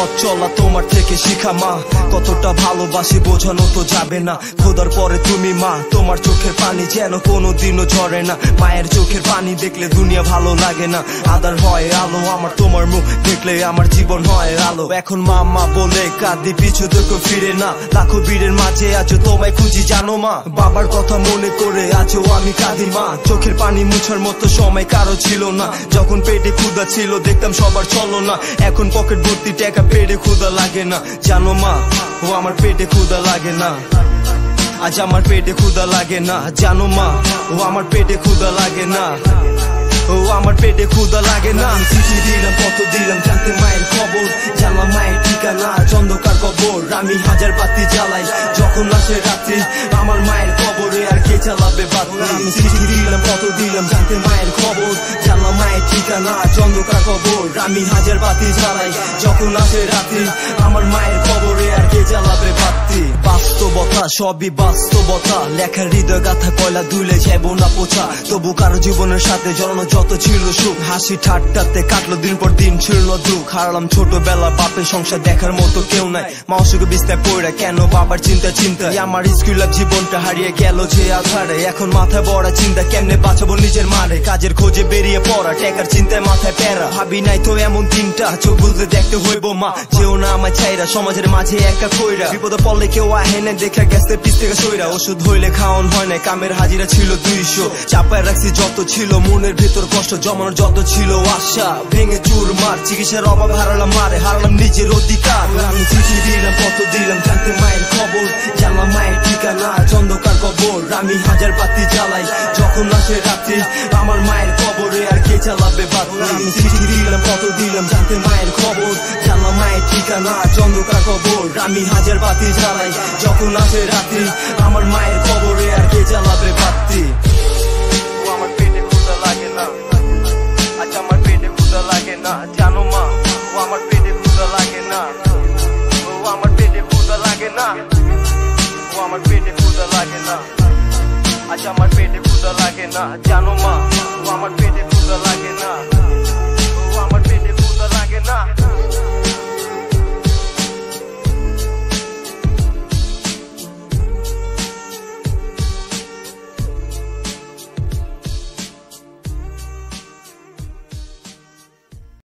পথ চলা তোমার থেকে শিখা মা, কতটা ভালোবাসি বোঝানো তো যাবে না। খোদার পরে তুমি মা, তোমার চোখের পানি যেন কোনোদিনও ঝরে না। মায়ের চোখের পানি দেখলে দুনিয়া ভালো লাগে না, আদার হয় আলো আমার তোমার মুখ দেখলে আমার জীবন হয় আলো। এখন মা মা বলে কাঁদি, পিছু দেখো ফিরে না, লাখো ভিড়ের মাঝে আছো তোমায় খুঁজি জানো মা। বাবার কথা মনে করে আছো আমি কাঁদি মা, চোখের পানি মুছার মতো সময় কারো ছিল না। যখন পেটে ক্ষুধা ছিল দেখতাম সবার চলো না, এখন পকেট ভর্তি টাকা পেটে ক্ষুধা লাগে না জানো মা। ও আমার পেটে ক্ষুধা লাগে না, আজ আমার পেটে ক্ষুধা লাগে না জানো মা। ও আমার পেটে ক্ষুধা লাগে না, ও আমার পেটে ক্ষুধা লাগে না। চিঠি দিলাম কত দিলাম জানতে মায়ের খবর, জানলাম মায়ের ঠিকানা চন্দ্রকার কবর। আমি হাজার বাতি জ্বালাই যখন আসে রাত্রি, আমার মায়ের কবরে আর কে চালাবে বাতি। চিঠি দিলাম কত দিলাম জানতে মায়ের খবর, জানলাম মায়ের ঠিকানা চন্দ্রকার কবর। আমি হাজার বাতি জ্বালাই যখন আসে রাত্রি, আমার মায়ের কবরে আর কে জ্বালাবে বাতি। বাস্তবতা সবই বাস্তবতা, লেখার হৃদয় গাথা কয়লা দুলে যাব না পোছা। তবু কারো জীবনের সাথে জড়ানো যত ছিল সুখ, হাসি ঠাট্টাতে কাটলো দিন পর দিন ছিল দুঃখ। হারালাম ছোটবেলা বাপের সংসার দেখার মতো কেউ নাই, মা অসুখে বিস্তায় পড়া কেন বাবার চিন্তা চিন্তা। আমার স্কুল জীবনটা হারিয়ে গেল যে আধারে, এখন মাথায় বড় চিন্তা কেমনে বাঁচাবো নিজের মারে। কাজের খোঁজে বেরিয়ে পড়া, টাকার চিন্তায় মাথায় প্যারা, ভাবি নাই তো এমন দিনটা চোখ বুঝতে দেখতে হইব মা। যেও না আমায় চাইরা সমাজের মাঝে একা কইরা, বিপদে পড়লে কেউ আহে না দেখা গেছে পিছ থেকে সইরা। ওষুধ হইলে খাওয়ান হয় না, কামের হাজিরা ছিল 200, চাপায় রাখছি যত ছিল মনের ভেতর কষ্ট, জমানোর যত ছিল আশা ভেঙে চুর মার। চিকিৎসার অভাব হারালাম মারে, হারালাম নিজের অধিকার। আমি চিঠি দিলাম কত দিলাম জানতে মায়ের খবর, জানলাম মায়ের ঠিকানা চন্দ্রকার কবর। আমি হাজার বাতি জ্বালাই যখন আসে রাত্রি, আমার মায়ের কবরে আর কে চালাবে বাতি। আমি চিঠি দিলাম কত দিলাম জানতে মায়ের খবর, জানলাম মায়ের ঠিকানা চন্দ্রকার কবর। আমি হাজার বাতি জ্বালাই যখন আসে রাত্রি, আমার মায়ের কবরে আর কে চালাবে বাতি। ও আমার পেটে ক্ষুধা লাগে না, আজ আমার পেটে ক্ষুধা লাগে না জানো মা। ও আমার পেটে ক্ষুধা লাগে না, ও আমার পেটে ক্ষুধা লাগে না, ও আমার পেটে ক্ষুধা লাগে না, আজ আমার পেটে ক্ষুধা লাগে না জানো মা। ও আমার পেটে ক্ষুধা লাগে না।